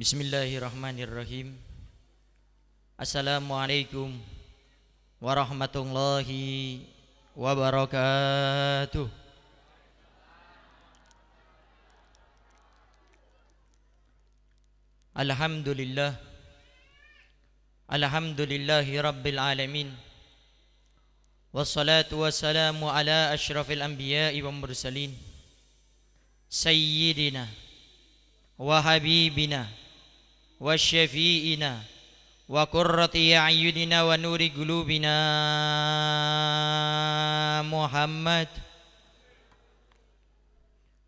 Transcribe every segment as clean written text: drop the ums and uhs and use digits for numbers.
Bismillahirrahmanirrahim. Assalamualaikum warahmatullahi wabarakatuh. Alhamdulillah. Alhamdulillahi rabbil alamin. Wassalatu wassalamu ala asyrafil anbiya'i wal mursalin. Sayyidina wa habibina wa syafi'ina wa qurrati a'yunina wa nuri qulubina Muhammad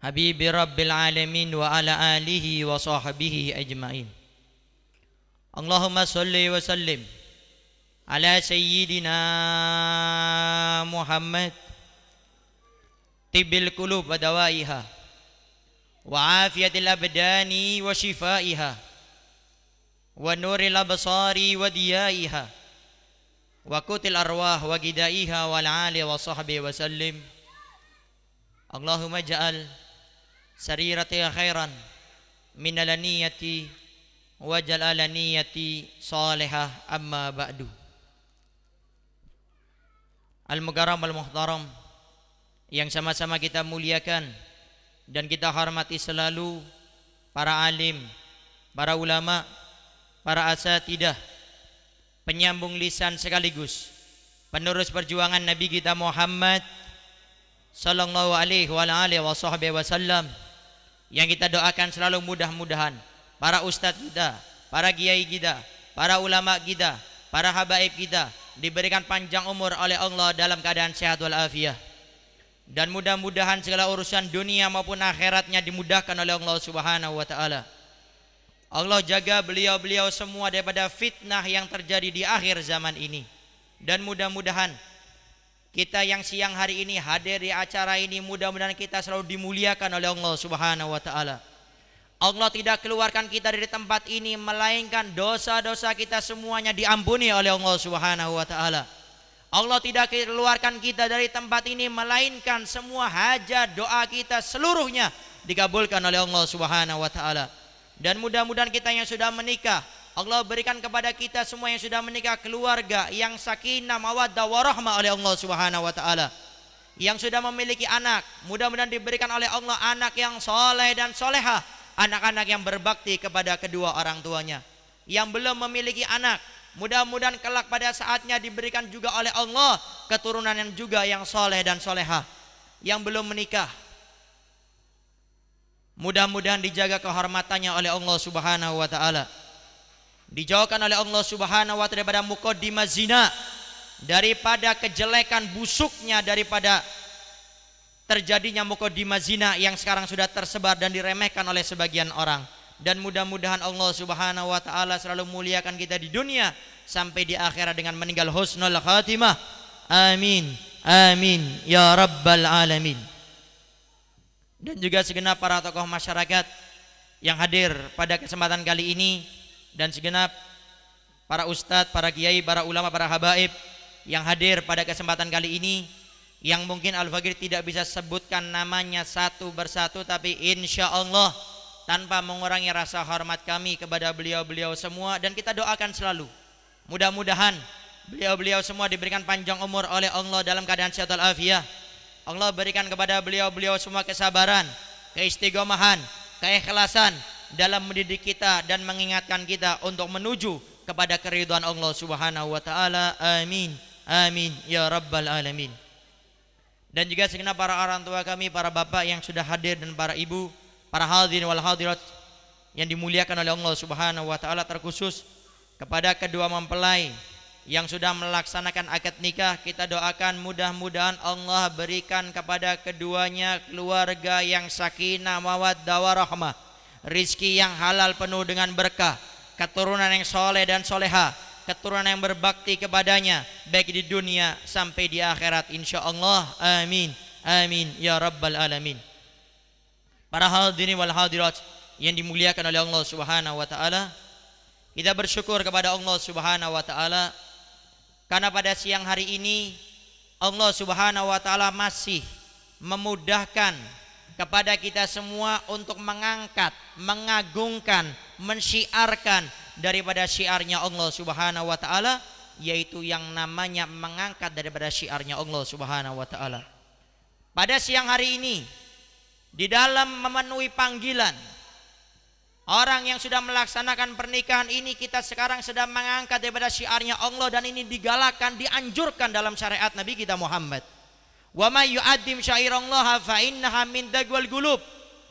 habibi rabbil alamin wa ala alihi wa sahbihi ajma'in. Allahumma salli wa sallim ala sayyidina Muhammad tibbil qulub wa dawaiha wa afiyatil abdani wa shifaiha wa nuril absari wa diyaiha wa kutil arwah wa gidaiha wal ali wa sahbihi wa sallim. Allahumma ja'al sarirati khairan min alaniyati wa jalalaniyati salihah amma ba'du. Al-mukarram al-muhtaram yang sama-sama kita muliakan dan kita hormati selalu para alim, para ulama, para asatidah, penyambung lisan sekaligus penerus perjuangan Nabi kita Muhammad sallallahu alaihi wasallam, yang kita doakan selalu mudah-mudahan para ustadz kita, para kiai kita, para ulama kita, para habaib kita diberikan panjang umur oleh Allah dalam keadaan sehat walafiat, dan mudah-mudahan segala urusan dunia maupun akhiratnya dimudahkan oleh Allah Subhanahu wa taala. Allah jaga beliau-beliau semua daripada fitnah yang terjadi di akhir zaman ini. Dan mudah-mudahan kita yang siang hari ini hadir di acara ini, mudah-mudahan kita selalu dimuliakan oleh Allah Subhanahu wa taala. Allah tidak keluarkan kita dari tempat ini melainkan dosa-dosa kita semuanya diampuni oleh Allah Subhanahu wa taala. Allah tidak keluarkan kita dari tempat ini melainkan semua hajat doa kita seluruhnya dikabulkan oleh Allah Subhanahu wa taala. Dan mudah-mudahan kita yang sudah menikah, Allah berikan kepada kita semua yang sudah menikah keluarga yang sakinah mawaddah warahmah oleh Allah Subhanahu wa taala. Yang sudah memiliki anak, mudah-mudahan diberikan oleh Allah anak yang soleh dan solehah, anak-anak yang berbakti kepada kedua orang tuanya. Yang belum memiliki anak, mudah-mudahan kelak pada saatnya diberikan juga oleh Allah keturunan yang juga yang soleh dan solehah. Yang belum menikah, mudah-mudahan dijaga kehormatannya oleh Allah Subhanahu wa taala. Dijauhkan oleh Allah Subhanahu wa taala daripada muqaddimah zina, daripada kejelekan busuknya, daripada terjadinya muqaddimah zina yang sekarang sudah tersebar dan diremehkan oleh sebagian orang. Dan mudah-mudahan Allah Subhanahu wa taala selalu muliakan kita di dunia sampai di akhirat dengan meninggal husnul khatimah. Amin. Amin ya rabbal alamin. Dan juga segenap para tokoh masyarakat yang hadir pada kesempatan kali ini, dan segenap para ustadz, para kiai, para ulama, para habaib yang hadir pada kesempatan kali ini, yang mungkin Al-Fakir tidak bisa sebutkan namanya satu persatu, tapi insya Allah tanpa mengurangi rasa hormat kami kepada beliau-beliau semua, dan kita doakan selalu mudah-mudahan beliau-beliau semua diberikan panjang umur oleh Allah dalam keadaan sehat walafiat. Allah berikan kepada beliau-beliau semua kesabaran, keistiqomahan, keikhlasan dalam mendidik kita dan mengingatkan kita untuk menuju kepada keridhaan Allah Subhanahu wa taala. Amin. Amin ya rabbal alamin. Dan juga segenap para orang tua kami, para bapak yang sudah hadir dan para ibu, para hadirin wal hadirat yang dimuliakan oleh Allah Subhanahu wa taala, terkhusus kepada kedua mempelai yang sudah melaksanakan akad nikah, kita doakan mudah-mudahan Allah berikan kepada keduanya keluarga yang sakinah mawaddah warahmah, rizki yang halal penuh dengan berkah, keturunan yang soleh dan soleha, keturunan yang berbakti kepadanya baik di dunia sampai di akhirat insyaallah. Amin. Amin ya rabbal alamin. Para hadirin wal hadirat yang dimuliakan oleh Allah Subhanahu wa taala, kita bersyukur kepada Allah Subhanahu wa taala karena pada siang hari ini Allah Subhanahu wa taala masih memudahkan kepada kita semua untuk mengangkat, mengagungkan, mensyiarkan daripada syiarnya Allah Subhanahu wa taala, yaitu yang namanya mengangkat daripada syiarnya Allah Subhanahu wa taala. Pada siang hari ini, di dalam memenuhi panggilan orang yang sudah melaksanakan pernikahan ini, kita sekarang sedang mengangkat daripada syiarnya Allah, dan ini digalakkan, dianjurkan dalam syariat Nabi kita Muhammad. Wa may yu'addim syairallaha fa innaha min taqwal qulub.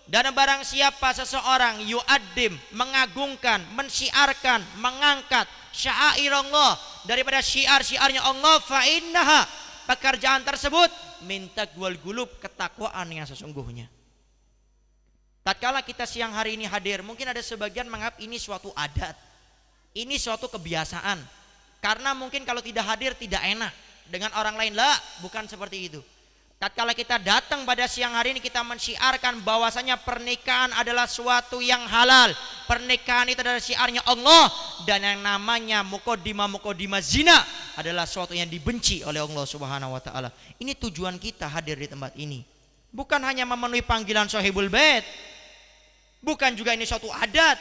Dan barang siapa seseorang yu'addim, mengagungkan, mensyiarkan, mengangkat syairallah daripada syiar-syiarnya Allah, fa innaha, pekerjaan tersebut min taqwal qulub, ketakwaan yang sesungguhnya. Tatkala kita siang hari ini hadir, mungkin ada sebagian menganggap ini suatu adat, ini suatu kebiasaan, karena mungkin kalau tidak hadir tidak enak dengan orang lain. Lah, bukan seperti itu. Tatkala kita datang pada siang hari ini, kita mensyiarkan bahwasanya pernikahan adalah suatu yang halal. Pernikahan itu adalah syiarnya Allah, dan yang namanya muqaddimah zina adalah suatu yang dibenci oleh Allah Subhanahu wa taala. Ini tujuan kita hadir di tempat ini. Bukan hanya memenuhi panggilan Sohibul Bait, bukan juga ini suatu adat.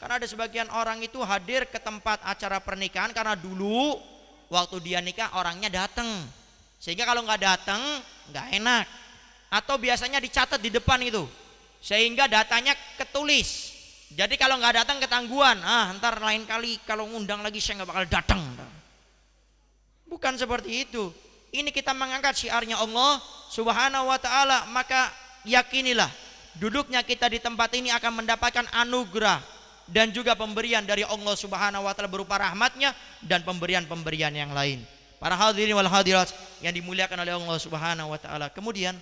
Karena ada sebagian orang itu hadir ke tempat acara pernikahan karena dulu waktu dia nikah orangnya datang, sehingga kalau nggak datang nggak enak, atau biasanya dicatat di depan itu sehingga datanya ketulis. Jadi kalau nggak datang ketangguhan, ntar lain kali kalau ngundang lagi saya nggak bakal datang. Bukan seperti itu. Ini kita mengangkat syiarnya Allah Subhanahu wa taala, maka yakinilah duduknya kita di tempat ini akan mendapatkan anugerah dan juga pemberian dari Allah Subhanahu wa taala berupa rahmatnya dan pemberian-pemberian yang lain. Para hadirin wal hadirat yang dimuliakan oleh Allah Subhanahu wa taala. Kemudian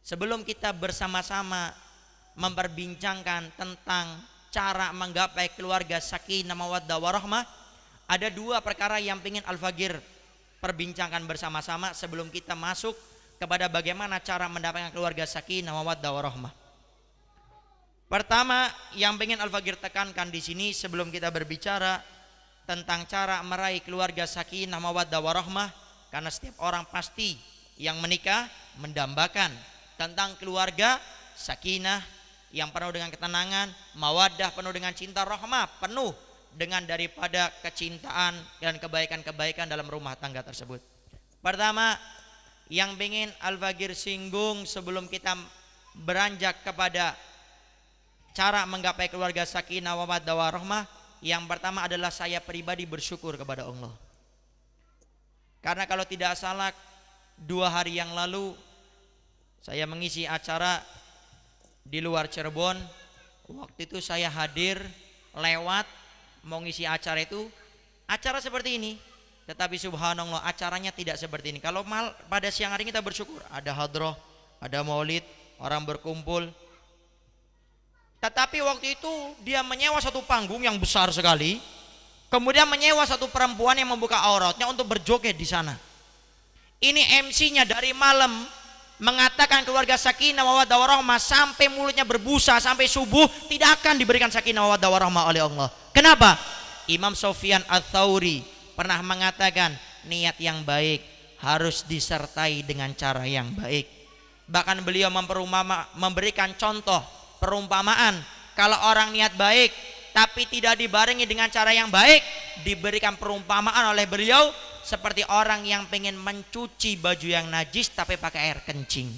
sebelum kita bersama-sama memperbincangkan tentang cara menggapai keluarga sakinah mawaddah warahmah, ada dua perkara yang ingin Al-Fagir perbincangkan bersama-sama sebelum kita masuk kepada bagaimana cara mendapatkan keluarga sakinah mawaddah warahmah. Pertama yang ingin Al-Fagir tekankan di sini sebelum kita berbicara tentang cara meraih keluarga sakinah mawaddah warahmah, karena setiap orang pasti yang menikah mendambakan tentang keluarga sakinah yang penuh dengan ketenangan, mawaddah penuh dengan cinta, rahmah penuh dengan daripada kecintaan dan kebaikan-kebaikan dalam rumah tangga tersebut. Pertama yang ingin Al-Fagir singgung sebelum kita beranjak kepada cara menggapai keluarga sakinah mawaddah warahmah, yang pertama adalah saya pribadi bersyukur kepada Allah. Karena kalau tidak salah 2 hari yang lalu saya mengisi acara di luar Cirebon. Waktu itu saya hadir lewat mau ngisi acara itu, acara seperti ini, tetapi subhanallah acaranya tidak seperti ini. Kalau pada siang hari kita bersyukur ada hadroh, ada maulid, orang berkumpul. Tetapi waktu itu dia menyewa satu panggung yang besar sekali, kemudian menyewa satu perempuan yang membuka auratnya untuk berjoget di sana. Ini MC-nya dari malam mengatakan keluarga sakinah mawaddah warahmah sampai mulutnya berbusa sampai subuh tidak akan diberikan sakinah mawaddah warahmah oleh Allah. Kenapa? Imam Sufyan Ats-Tsauri pernah mengatakan niat yang baik harus disertai dengan cara yang baik. Bahkan beliau memberikan contoh perumpamaan, kalau orang niat baik tapi tidak dibarengi dengan cara yang baik, diberikan perumpamaan oleh beliau seperti orang yang pengen mencuci baju yang najis tapi pakai air kencing.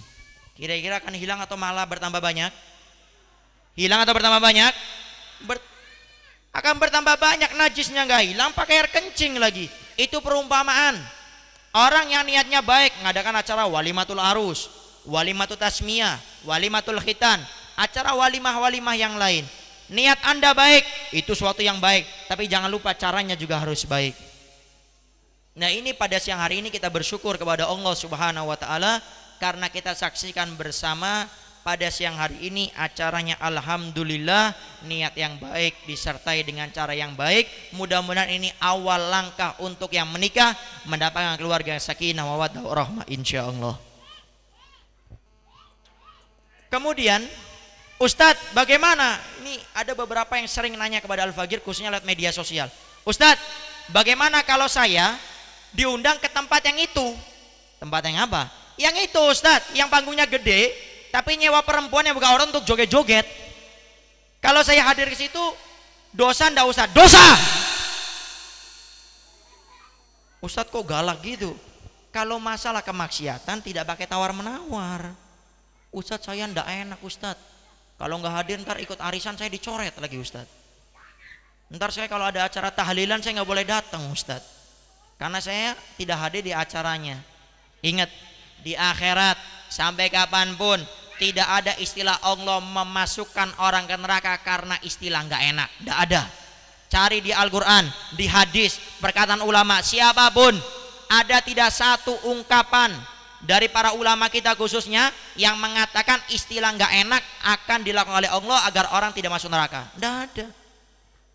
Kira-kira akan hilang atau malah bertambah banyak? Hilang atau bertambah banyak? Akan bertambah banyak, najisnya nggak hilang, pakai air kencing lagi. Itu perumpamaan. Orang yang niatnya baik mengadakan acara walimatul arus, walimatul tasmiyah, walimatul khitan, acara walimah-walimah yang lain. Niat Anda baik, itu suatu yang baik, tapi jangan lupa caranya juga harus baik. Nah, ini pada siang hari ini kita bersyukur kepada Allah Subhanahu wa taala karena kita saksikan bersama pada siang hari ini acaranya alhamdulillah niat yang baik disertai dengan cara yang baik. Mudah-mudahan ini awal langkah untuk yang menikah mendapatkan keluarga sakinah mawaddah warahmah insyaallah. Kemudian Ustadz, bagaimana? Ini ada beberapa yang sering nanya kepada Al-Fagir khususnya lewat media sosial. Ustadz, bagaimana kalau saya diundang ke tempat yang itu? Tempat yang apa? Yang itu Ustadz, yang panggungnya gede, tapi nyewa perempuan yang bukan orang untuk joget-joget. Kalau saya hadir ke situ, dosa ndak usah, dosa. Ustadz kok galak gitu? Kalau masalah kemaksiatan tidak pakai tawar-menawar. Ustadz saya ndak enak Ustadz. Kalau nggak hadir ntar ikut arisan saya dicoret lagi Ustadz. Ntar saya kalau ada acara tahlilan saya nggak boleh datang Ustadz. Karena saya tidak hadir di acaranya. Ingat, di akhirat sampai kapanpun tidak ada istilah Allah memasukkan orang ke neraka karena istilah nggak enak. Nggak ada. Cari di Al-Quran, di hadis, perkataan ulama siapapun, ada tidak satu ungkapan dari para ulama kita khususnya yang mengatakan istilah nggak enak akan dilakukan oleh Allah agar orang tidak masuk neraka. Nggak ada.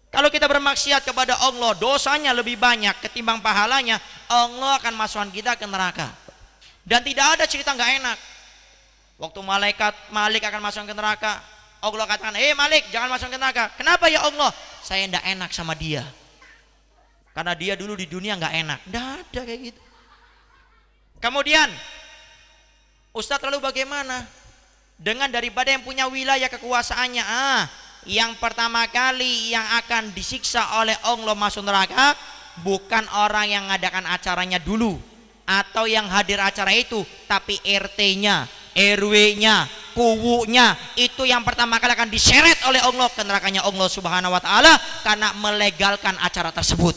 Kalau kita bermaksiat kepada Allah, dosanya lebih banyak ketimbang pahalanya, Allah akan masukkan kita ke neraka. Dan tidak ada cerita nggak enak. Waktu Malik akan masuk ke neraka, Allah katakan, Malik jangan masuk ke neraka. Kenapa ya Allah? Saya nggak enak sama dia. Karena dia dulu di dunia nggak enak. Nggak ada kayak gitu. Kemudian, Ustadz lalu bagaimana? Dengan daripada yang punya wilayah kekuasaannya, yang pertama kali yang akan disiksa oleh Allah masuk neraka bukan orang yang ngadakan acaranya dulu atau yang hadir acara itu, tapi RT-nya, RW-nya, kuwunya, itu yang pertama kali akan diseret oleh Allah ke nerakanya Allah Subhanahu wa taala karena melegalkan acara tersebut.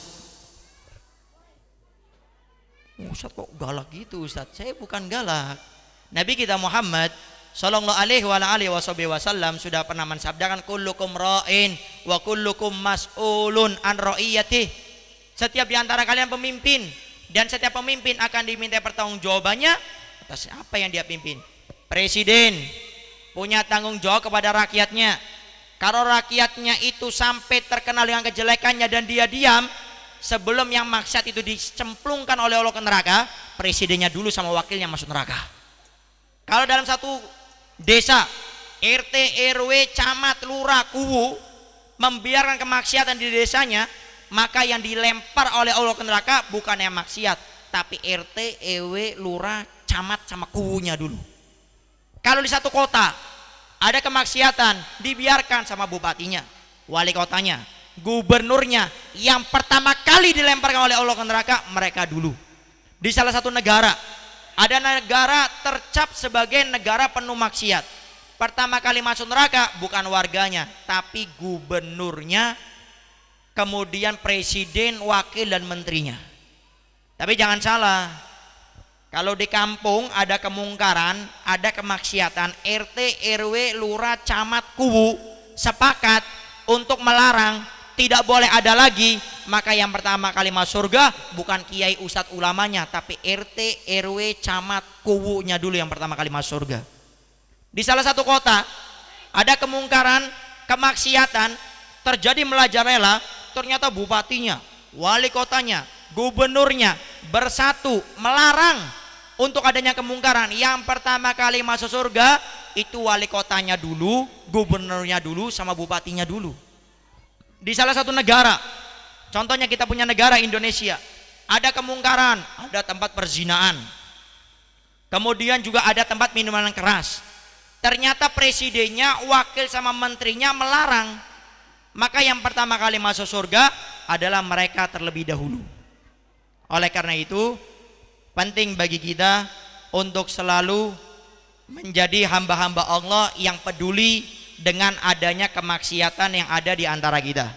Ustadz kok galak gitu Ustadz? Saya bukan galak. Nabi kita Muhammad Sallallahu alaihi wasallam sudah pernah mensabdakan kullukum ra'in wa kullukum mas'ulun an ra'iyatih. Setiap di antara kalian pemimpin dan setiap pemimpin akan diminta pertanggungjawabannya atas apa yang dia pimpin. Presiden punya tanggung jawab kepada rakyatnya. Kalau rakyatnya itu sampai terkenal dengan kejelekannya dan dia diam, sebelum yang maksiat itu dicemplungkan oleh Allah ke neraka, presidennya dulu sama wakilnya masuk neraka. Kalau dalam satu desa, RT, RW, camat, lurah, kuwu membiarkan kemaksiatan di desanya, maka yang dilempar oleh Allah ke neraka bukan yang maksiat, tapi RT, RW, lurah, camat sama kuwunya dulu. Kalau di satu kota ada kemaksiatan, dibiarkan sama bupatinya, wali kotanya, gubernurnya, yang pertama kali dilemparkan oleh Allah ke neraka mereka dulu. Di salah satu negara, ada negara tercap sebagai negara penuh maksiat. Pertama kali masuk neraka bukan warganya, tapi gubernurnya, kemudian presiden, wakil dan menterinya. Tapi jangan salah, kalau di kampung ada kemungkaran, ada kemaksiatan, RT, RW, lurah, camat, kuwu sepakat untuk melarang, tidak boleh ada lagi, maka yang pertama kali masuk surga bukan kiai ustadz ulamanya, tapi RT, RW, camat, kuwunya dulu yang pertama kali masuk surga. Di salah satu kota ada kemungkaran, kemaksiatan terjadi merajalela, ternyata bupatinya, wali kotanya, gubernurnya bersatu melarang untuk adanya kemungkaran. Yang pertama kali masuk surga itu wali kotanya dulu, gubernurnya dulu sama bupatinya dulu. Di salah satu negara, contohnya kita punya negara Indonesia, ada kemungkaran, ada tempat perzinaan, kemudian juga ada tempat minuman keras. Ternyata presidennya, wakil sama menterinya melarang, maka yang pertama kali masuk surga adalah mereka terlebih dahulu. Oleh karena itu penting bagi kita untuk selalu menjadi hamba-hamba Allah yang peduli dengan adanya kemaksiatan yang ada di antara kita.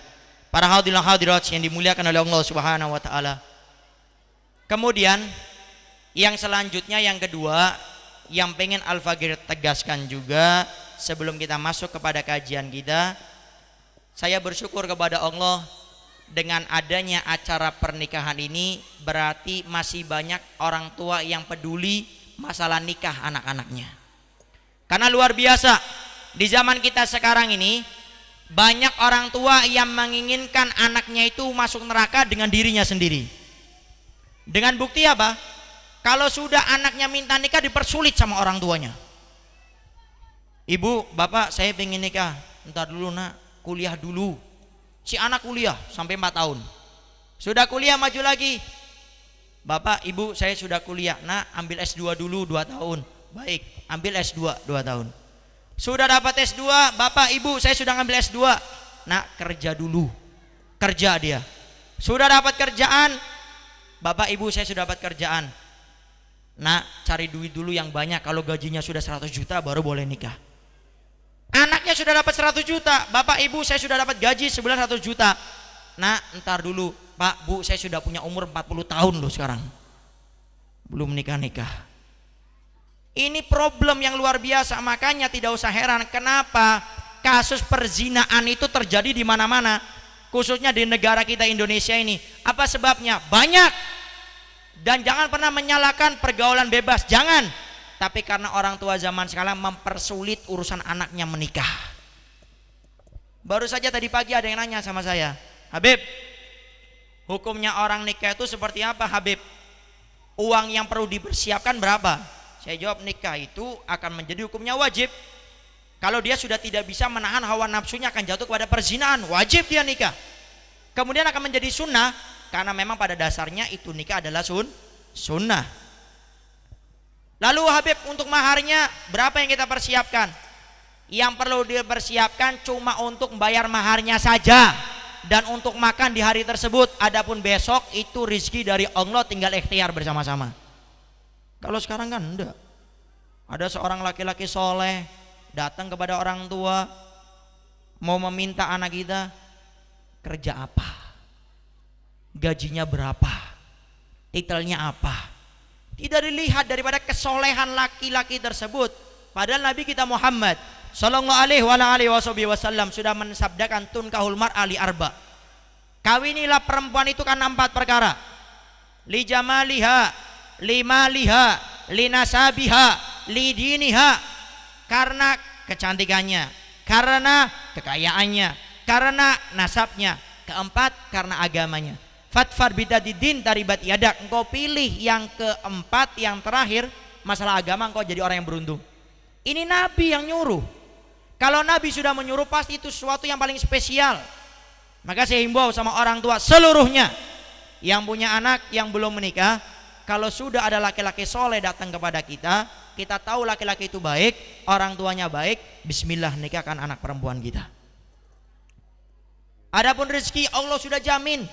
Para hadirin hadirat yang dimuliakan oleh Allah Subhanahu wa taala. Kemudian yang selanjutnya, yang kedua, yang pengen Al-Faqir tegaskan juga sebelum kita masuk kepada kajian kita, saya bersyukur kepada Allah dengan adanya acara pernikahan ini, berarti masih banyak orang tua yang peduli masalah nikah anak-anaknya. Karena luar biasa, di zaman kita sekarang ini banyak orang tua yang menginginkan anaknya itu masuk neraka dengan dirinya sendiri. Dengan bukti apa? Kalau sudah anaknya minta nikah dipersulit sama orang tuanya. Ibu, bapak, saya pengen nikah. Entar dulu nak, kuliah dulu. Si anak kuliah sampai 4 tahun. Sudah kuliah maju lagi. Bapak, ibu, saya sudah kuliah. Nak, ambil S2 dulu 2 tahun. Baik, ambil S2 2 tahun. Sudah dapat S2, bapak ibu saya sudah ngambil S2. Nak, kerja dulu. Kerja dia. Sudah dapat kerjaan, bapak ibu saya sudah dapat kerjaan. Nak, cari duit dulu yang banyak, kalau gajinya sudah 100 juta baru boleh nikah. Anaknya sudah dapat 100 juta, bapak ibu saya sudah dapat gaji sebulan 100 juta. Nak, ntar dulu, pak bu saya sudah punya umur 40 tahun loh sekarang, belum nikah-nikah. Ini problem yang luar biasa. Makanya tidak usah heran kenapa kasus perzinaan itu terjadi di mana-mana, khususnya di negara kita Indonesia ini. Apa sebabnya? Banyak. Dan jangan pernah menyalahkan pergaulan bebas, jangan. Tapi karena orang tua zaman sekarang mempersulit urusan anaknya menikah. Baru saja tadi pagi ada yang nanya sama saya, Habib, hukumnya orang nikah itu seperti apa Habib? Uang yang perlu dipersiapkan berapa? Saya jawab, nikah itu akan menjadi hukumnya wajib. Kalau dia sudah tidak bisa menahan hawa nafsunya akan jatuh kepada perzinaan, wajib dia nikah. Kemudian akan menjadi sunnah, karena memang pada dasarnya itu nikah adalah sunnah. Lalu Habib, untuk maharnya berapa yang kita persiapkan? Yang perlu dipersiapkan cuma untuk membayar maharnya saja, dan untuk makan di hari tersebut. Adapun besok itu rizki dari Allah, tinggal ikhtiar bersama-sama. Kalau sekarang kan enggak. Ada seorang laki-laki soleh datang kepada orang tua, mau meminta anak kita kerja apa, gajinya berapa, titelnya apa. Tidak dilihat daripada kesolehan laki-laki tersebut. Padahal Nabi kita Muhammad Sallallahu alaihi wasallam sudah mensabdakan tunkahul mar'a li arba. Kawinilah perempuan itu karena 4 perkara. Li jamaliha, limaliha, linasabiha, lidiniha, karena kecantikannya, karena kekayaannya, karena nasabnya. Keempat, karena agamanya. Fatfar bidadidin taribat yadak. Engkau pilih yang keempat, yang terakhir, masalah agama, engkau jadi orang yang beruntung. Ini Nabi yang nyuruh. Kalau Nabi sudah menyuruh, pasti itu sesuatu yang paling spesial. Maka saya himbau sama orang tua seluruhnya yang punya anak yang belum menikah, kalau sudah ada laki-laki soleh datang kepada kita, kita tahu laki-laki itu baik, orang tuanya baik, bismillah nikahkan anak perempuan kita. Adapun rezeki Allah sudah jamin.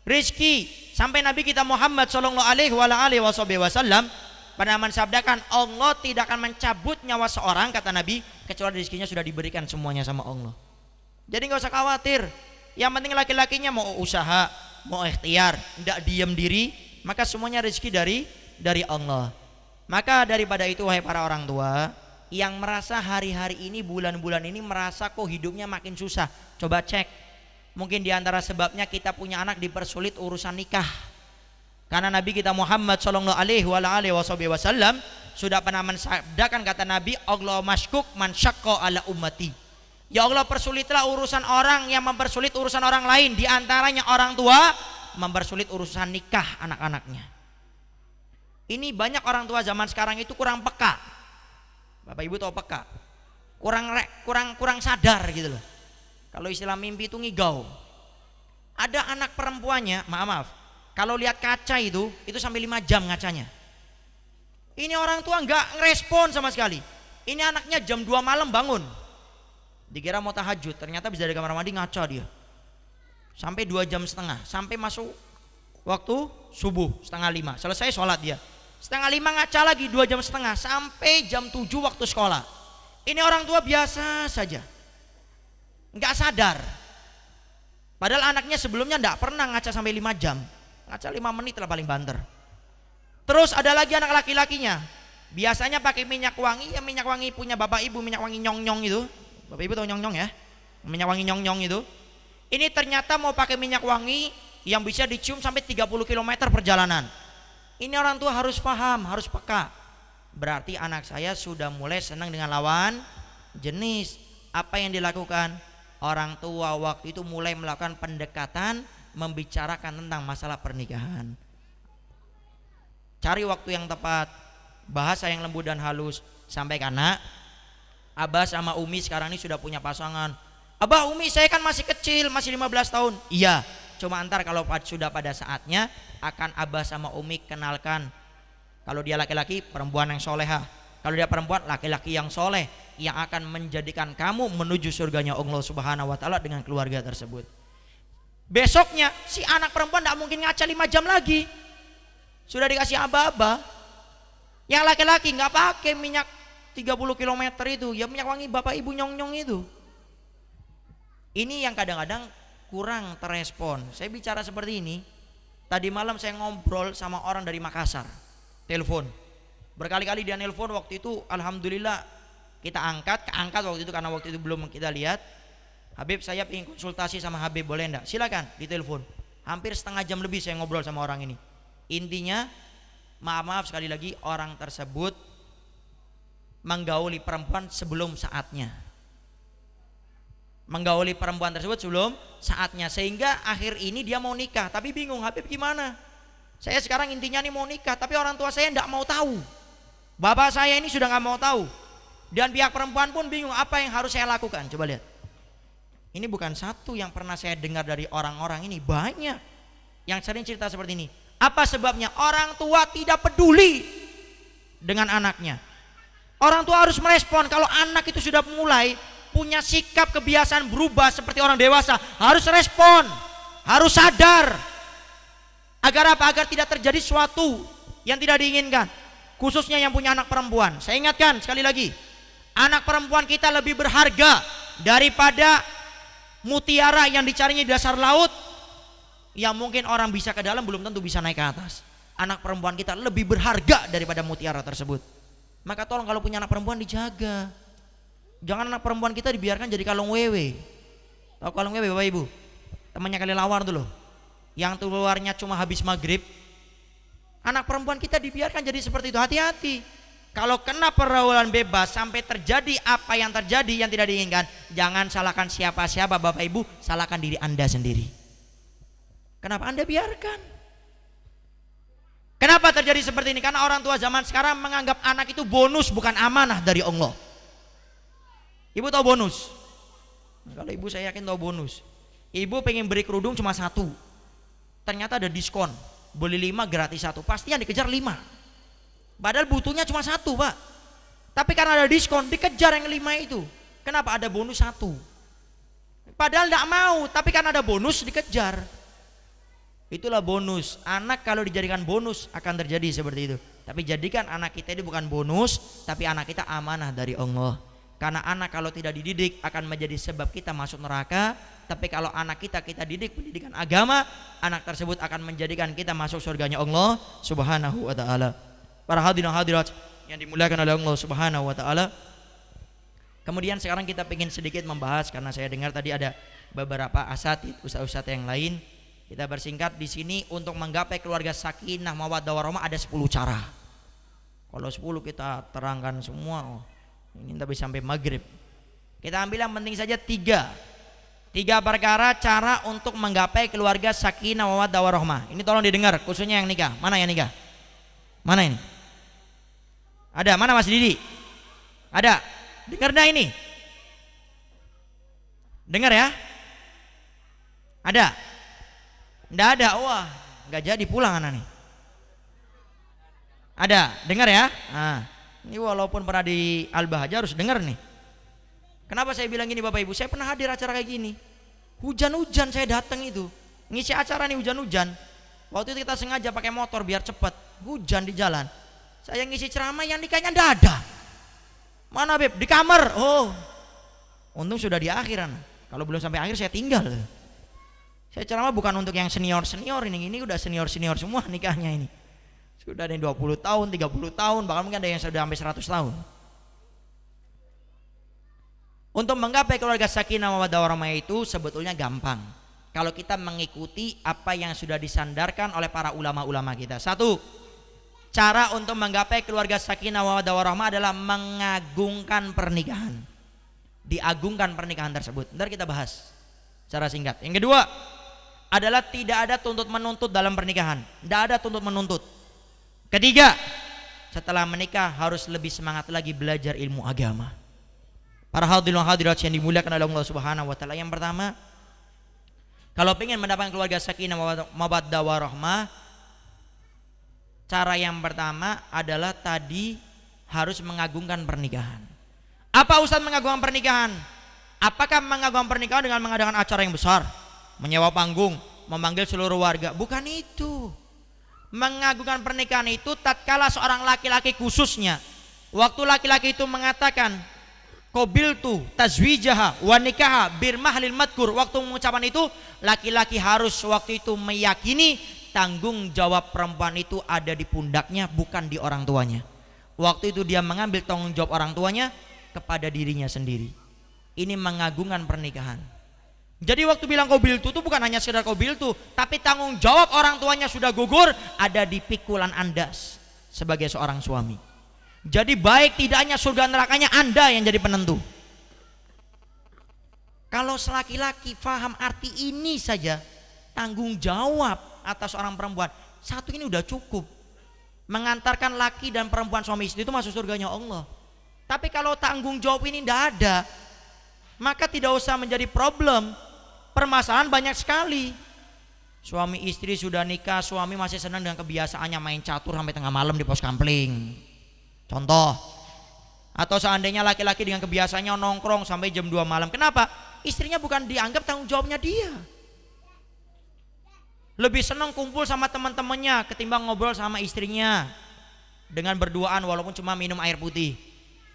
Rezeki sampai Nabi kita Muhammad Sallallahu alaihi wasallam pernah mensabdakan, Allah tidak akan mencabut nyawa seorang, kata Nabi, kecuali rezekinya sudah diberikan semuanya sama Allah. Jadi nggak usah khawatir. Yang penting laki-lakinya mau usaha, mau ikhtiar, tidak diam diri, maka semuanya rezeki dari Allah. Maka daripada itu, wahai para orang tua yang merasa hari-hari ini, bulan-bulan ini merasa kok hidupnya makin susah, coba cek. Mungkin diantara sebabnya kita punya anak dipersulit urusan nikah. Karena Nabi kita Muhammad Sallallahu alaihi wasallam sudah pernah mensabdakan, kata Nabi, Allah maskuk man syaqqa ala ummati. Ya Allah, persulitlah urusan orang yang mempersulit urusan orang lain, diantaranya orang tua mempersulit urusan nikah anak-anaknya. Ini banyak orang tua zaman sekarang itu kurang peka. Bapak Ibu tahu peka? Kurang sadar gitu loh. Kalau istilah mimpi itu ngigau. Ada anak perempuannya, maaf, kalau lihat kaca itu sampai 5 jam ngacanya. Ini orang tua nggak ngerespon sama sekali. Ini anaknya jam 2 malam bangun, dikira mau tahajud, ternyata bisa dari kamar mandi ngaca dia sampai 2,5 jam, sampai masuk waktu subuh 4:30, selesai sholat dia 4:30 ngaca lagi 2,5 jam, sampai jam 7 waktu sekolah. Ini orang tua biasa saja, nggak sadar. Padahal anaknya sebelumnya nggak pernah ngaca sampai 5 jam, ngaca 5 menit lah paling banter. Terus ada lagi anak laki-lakinya, biasanya pakai minyak wangi, ya minyak wangi punya bapak ibu, minyak wangi nyong-nyong itu. Bapak ibu tahu nyong-nyong ya, minyak wangi nyong-nyong itu. Ini ternyata mau pakai minyak wangi yang bisa dicium sampai 30 km perjalanan. Ini orang tua harus paham, harus peka. Berarti anak saya sudah mulai senang dengan lawan jenis. Apa yang dilakukan? Orang tua waktu itu mulai melakukan pendekatan, membicarakan tentang masalah pernikahan. Cari waktu yang tepat, bahasa yang lembut dan halus. Sampai karena Abah sama Umi sekarang ini sudah punya pasangan. Abah, Umi, saya kan masih kecil, masih 15 tahun. Iya, cuma antar kalau sudah pada saatnya akan Abah sama Umi kenalkan. Kalau dia laki-laki, perempuan yang solehah. Kalau dia perempuan, laki-laki yang soleh yang akan menjadikan kamu menuju surganya Allah Subhanahu wa taala dengan keluarga tersebut. Besoknya si anak perempuan tidak mungkin ngaca 5 jam lagi. Sudah dikasih aba-aba. Yang laki-laki nggak pakai minyak 30 km itu, ya minyak wangi bapak ibu nyong-nyong itu. Ini yang kadang-kadang kurang terespon. Saya bicara seperti ini. Tadi malam saya ngobrol sama orang dari Makassar, telepon. Berkali-kali dia nelpon, waktu itu alhamdulillah kita keangkat waktu itu karena waktu itu belum kita lihat. Habib, saya ingin konsultasi sama Habib, boleh enggak? Silakan, ditelepon. Hampir setengah jam lebih saya ngobrol sama orang ini. Intinya, maaf sekali lagi, orang tersebut menggauli perempuan sebelum saatnya. Menggauli perempuan tersebut sebelum saatnya, sehingga akhir ini dia mau nikah, tapi bingung, Habib gimana? Saya sekarang intinya nih mau nikah, tapi orang tua saya enggak mau tahu. Bapak saya ini sudah nggak mau tahu, dan pihak perempuan pun bingung apa yang harus saya lakukan. Coba lihat, ini bukan satu yang pernah saya dengar dari orang-orang ini, banyak yang sering cerita seperti ini. Apa sebabnya? Orang tua tidak peduli dengan anaknya. Orang tua harus merespon. Kalau anak itu sudah mulai punya sikap kebiasaan berubah seperti orang dewasa, harus respon, harus sadar. Agar apa? Agar tidak terjadi sesuatu yang tidak diinginkan. Khususnya yang punya anak perempuan. Saya ingatkan sekali lagi, anak perempuan kita lebih berharga daripada mutiara yang dicarinya di dasar laut, yang mungkin orang bisa ke dalam belum tentu bisa naik ke atas. Anak perempuan kita lebih berharga daripada mutiara tersebut. Maka tolong kalau punya anak perempuan dijaga. Jangan anak perempuan kita dibiarkan jadi kalung wewe. Tahu kalung wewe Bapak Ibu? Temannya kali lawar tuh loh, yang keluarnya cuma habis maghrib. Anak perempuan kita dibiarkan jadi seperti itu. Hati-hati. Kalau kena pergaulan bebas sampai terjadi apa yang terjadi yang tidak diinginkan, jangan salahkan siapa-siapa Bapak Ibu, salahkan diri Anda sendiri. Kenapa Anda biarkan? Kenapa terjadi seperti ini? Karena orang tua zaman sekarang menganggap anak itu bonus, bukan amanah dari Allah. Ibu tahu bonus? Kalau ibu saya yakin tahu bonus. Ibu pengen beri kerudung cuma 1, ternyata ada diskon, beli 5 gratis 1, pasti yang dikejar 5. Padahal butuhnya cuma 1 Pak, tapi karena ada diskon dikejar yang 5 itu. Kenapa? Ada bonus 1. Padahal tidak mau, tapi karena ada bonus dikejar. Itulah bonus. Anak kalau dijadikan bonus akan terjadi seperti itu. Tapi jadikan anak kita ini bukan bonus, tapi anak kita amanah dari Allah. Karena anak kalau tidak dididik akan menjadi sebab kita masuk neraka. Tapi kalau anak kita didik pendidikan agama, anak tersebut akan menjadikan kita masuk surganya Allah Subhanahu wa taala. Para hadirin hadirat yang dimuliakan oleh Allah Subhanahu wa taala. Kemudian sekarang kita ingin sedikit membahas, karena saya dengar tadi ada beberapa asatidz, ustaz-ustaz yang lain. Kita bersingkat di sini, untuk menggapai keluarga sakinah mawaddah warahmah ada 10 cara. Kalau 10 kita terangkan semua, ini tapi sampai maghrib. Kita ambil yang penting saja 3 perkara cara untuk menggapai keluarga sakinah mawaddah warahmah. Ini tolong didengar, khususnya yang nikah. Mana yang nikah? Mana ini? Ada? Mana Mas Didi? Ada? Dengar dah ini. Dengar ya? Ada? Nggak ada? Wah, nggak jadi pulang anak nih. Ada? Dengar ya? Nah, ini walaupun pernah di Al-Bahjah harus dengar nih. Kenapa saya bilang gini Bapak Ibu? Saya pernah hadir acara kayak gini. Hujan-hujan saya datang itu, ngisi acara nih hujan-hujan. Waktu itu kita sengaja pakai motor biar cepat. Hujan di jalan. Saya ngisi ceramah, yang nikahnya nggak ada. Mana Beb? Di kamar. Oh, untung sudah di akhiran. Kalau belum sampai akhir saya tinggal. Saya ceramah bukan untuk yang senior-senior ini udah senior-senior semua nikahnya ini. Sudah ada yang 20 tahun, 30 tahun, bahkan mungkin ada yang sudah sampai 100 tahun. Untuk menggapai keluarga sakinah mawaddah warahmah itu sebetulnya gampang. Kalau kita mengikuti apa yang sudah disandarkan oleh para ulama-ulama kita. 1, cara untuk menggapai keluarga sakinah mawaddah warahmah adalah mengagungkan pernikahan. Diagungkan pernikahan tersebut. Ntar kita bahas secara singkat. Yang kedua adalah tidak ada tuntut menuntut dalam pernikahan. Tidak ada tuntut menuntut. Ketiga, setelah menikah harus lebih semangat lagi belajar ilmu agama. Para hadirin hadirat yang dimuliakan oleh Allah Subhanahu wa taala, yang pertama, kalau ingin mendapatkan keluarga sakinah mawaddah warahmah, cara yang pertama adalah tadi harus mengagungkan pernikahan. Apa Ustadz mengagungkan pernikahan? Apakah mengagungkan pernikahan dengan mengadakan acara yang besar, menyewa panggung, memanggil seluruh warga? Bukan itu. Mengagungkan pernikahan itu tatkala seorang laki-laki khususnya, waktu laki-laki itu mengatakan qabiltu tazwijaha wa nikaha bir mahlil madkur, waktu mengucapkan itu laki-laki harus waktu itu meyakini tanggung jawab perempuan itu ada di pundaknya, bukan di orang tuanya. Waktu itu dia mengambil tanggung jawab orang tuanya kepada dirinya sendiri. Ini mengagungkan pernikahan. Jadi waktu bilang qabiltu itu bukan hanya sekedar qabiltu, tapi tanggung jawab orang tuanya sudah gugur, ada di pikulan Anda sebagai seorang suami. Jadi baik tidaknya surga nerakanya Anda yang jadi penentu. Kalau laki-laki faham arti ini saja, tanggung jawab atas orang perempuan, satu ini udah cukup mengantarkan laki dan perempuan suami istri itu masuk surganya Allah. Tapi kalau tanggung jawab ini tidak ada, maka tidak usah menjadi problem. Permasalahan banyak sekali. Suami istri sudah nikah, suami masih senang dengan kebiasaannya main catur sampai tengah malam di pos kampling, contoh. Atau seandainya laki-laki dengan kebiasaannya nongkrong sampai jam 2 malam. Kenapa? Istrinya bukan dianggap tanggung jawabnya dia. Lebih senang kumpul sama teman-temannya ketimbang ngobrol sama istrinya dengan berduaan walaupun cuma minum air putih.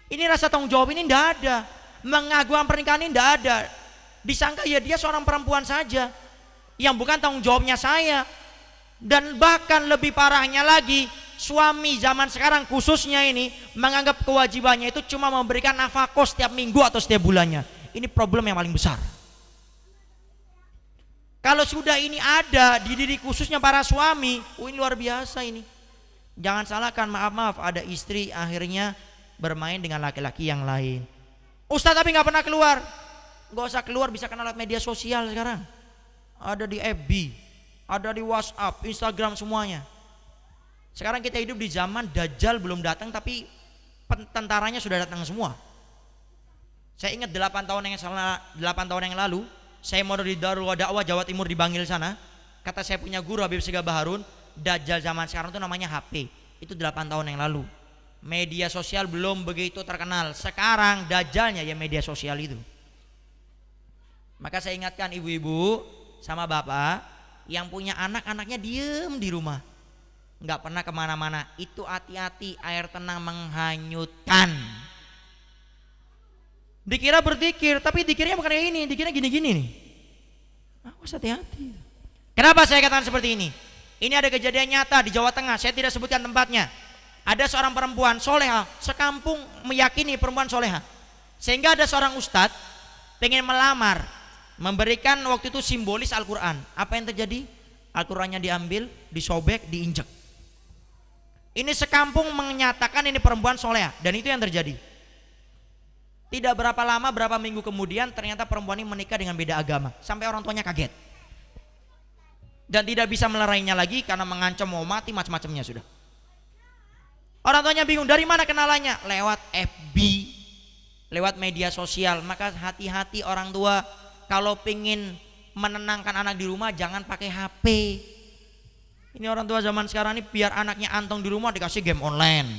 Ini rasa tanggung jawab ini tidak ada. Mengagungkan pernikahan ini tidak ada. Disangka ya dia seorang perempuan saja yang bukan tanggung jawabnya saya. Dan bahkan lebih parahnya lagi, suami zaman sekarang khususnya ini menganggap kewajibannya itu cuma memberikan nafkah setiap minggu atau setiap bulannya. Ini problem yang paling besar. Kalau sudah ini ada di diri khususnya para suami, ini luar biasa ini. Jangan salahkan, maaf ada istri akhirnya bermain dengan laki-laki yang lain. Ustadz tapi nggak pernah keluar. Nggak usah keluar, bisa kenal lewat media sosial sekarang. Ada di FB, ada di WhatsApp, Instagram, semuanya. Sekarang kita hidup di zaman Dajjal belum datang tapi tentaranya sudah datang semua. Saya ingat 8 tahun yang lalu saya mau di Darul Dakwah Jawa Timur di Bangil sana. Kata saya punya guru Habib Segah Baharun, Dajjal zaman sekarang itu namanya HP. Itu 8 tahun yang lalu. Media sosial belum begitu terkenal. Sekarang Dajjalnya ya media sosial itu. Maka saya ingatkan ibu-ibu sama bapak yang punya anak-anaknya diem di rumah, nggak pernah kemana-mana. Itu hati-hati, air tenang menghanyutkan. Dikira berzikir, tapi dikirnya bukan kayak ini, dikirnya gini-gini nih. Awas, hati-hati. Kenapa saya katakan seperti ini? Ini ada kejadian nyata di Jawa Tengah, saya tidak sebutkan tempatnya. Ada seorang perempuan soleha, sekampung meyakini perempuan soleha. Sehingga ada seorang ustadz pengen melamar, memberikan waktu itu simbolis Al-Quran. Apa yang terjadi? Al-Qurannya diambil, disobek, diinjek. Ini sekampung menyatakan ini perempuan soleha, dan itu yang terjadi. Tidak berapa lama, berapa minggu kemudian ternyata perempuan ini menikah dengan beda agama, sampai orang tuanya kaget dan tidak bisa melerainya lagi karena mengancam mau mati, macam-macamnya sudah. Orang tuanya bingung, dari mana kenalannya? Lewat FB, lewat media sosial. Maka hati-hati orang tua kalau pengen menenangkan anak di rumah, jangan pakai HP. Ini orang tua zaman sekarang ini biar anaknya antong di rumah dikasih game online,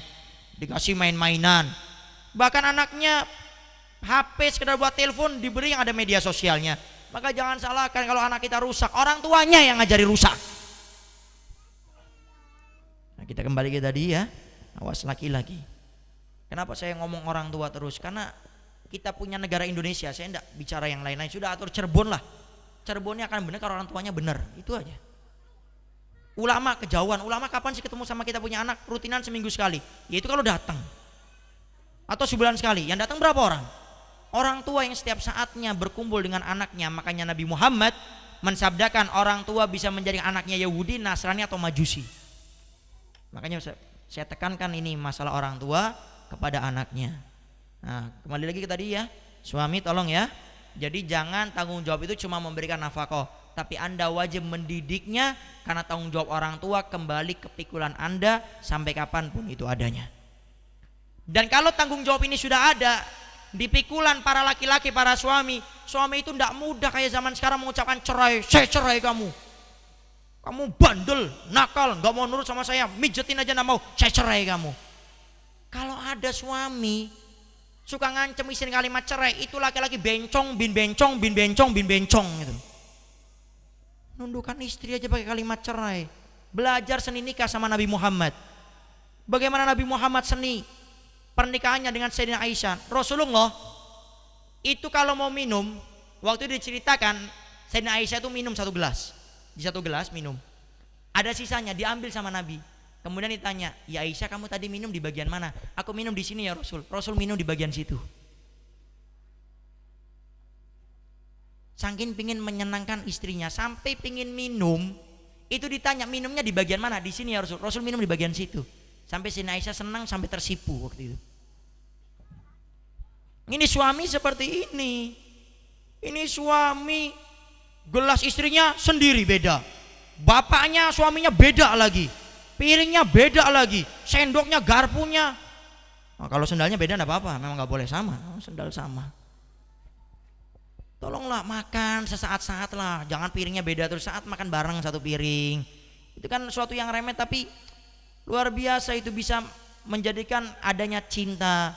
dikasih main-mainan. Bahkan anaknya HP sekedar buat telepon diberi yang ada media sosialnya. Maka jangan salahkan kalau anak kita rusak, orang tuanya yang ngajari rusak. Nah, kita kembali ke tadi ya, awas laki-laki. Kenapa saya ngomong orang tua terus? Karena kita punya negara Indonesia, saya enggak bicara yang lain-lain. Sudah atur Cirebon lah, Cirebonnya akan benar kalau orang tuanya benar, itu aja. Ulama kejauhan, ulama kapan sih ketemu sama kita punya anak? Rutinan seminggu sekali, yaitu kalau datang, atau sebulan sekali. Yang datang berapa orang? Orang tua yang setiap saatnya berkumpul dengan anaknya. Makanya Nabi Muhammad mensabdakan orang tua bisa menjadi anaknya Yahudi, Nasrani atau Majusi. Makanya saya tekankan ini masalah orang tua kepada anaknya. Nah, kembali lagi ke tadi ya, suami tolong ya. Jadi jangan tanggung jawab itu cuma memberikan nafkah, tapi Anda wajib mendidiknya, karena tanggung jawab orang tua kembali ke pikulan Anda sampai kapanpun itu adanya. Dan kalau tanggung jawab ini sudah ada di pikulan para laki-laki, para suami itu tidak mudah kayak zaman sekarang mengucapkan cerai. Saya cerai kamu bandel, nakal, nggak mau nurut sama saya, mijetin aja nggak mau, saya cerai kamu. Kalau ada suami suka ngancem istri kalimat cerai, itu laki-laki bencong bin bencong bin bencong bin bencong gitu. Nundukkan istri aja pakai kalimat cerai. Belajar seni nikah sama Nabi Muhammad. Bagaimana Nabi Muhammad seni pernikahannya dengan Sayyidina Aisyah. Rasulullah itu kalau mau minum, waktu itu diceritakan Sayyidina Aisyah itu minum satu gelas. Di satu gelas minum, ada sisanya diambil sama Nabi. Kemudian ditanya, ya Aisyah, kamu tadi minum di bagian mana? Aku minum di sini ya Rasul. Rasul minum di bagian situ. Saking pingin menyenangkan istrinya, sampai pingin minum, itu ditanya minumnya di bagian mana? Di sini ya Rasul. Rasul minum di bagian situ. Sampai Sayyidina Aisyah senang sampai tersipu waktu itu. Ini suami seperti ini. Ini suami gelas istrinya sendiri beda. Bapaknya suaminya beda lagi. Piringnya beda lagi, sendoknya, garpunya. Nah, kalau sendalnya beda enggak apa-apa, memang nggak boleh sama. Sendal sama. Tolonglah makan sesaat-saat lah, jangan piringnya beda terus saat makan bareng satu piring. Itu kan suatu yang remeh tapi luar biasa, itu bisa menjadikan adanya cinta.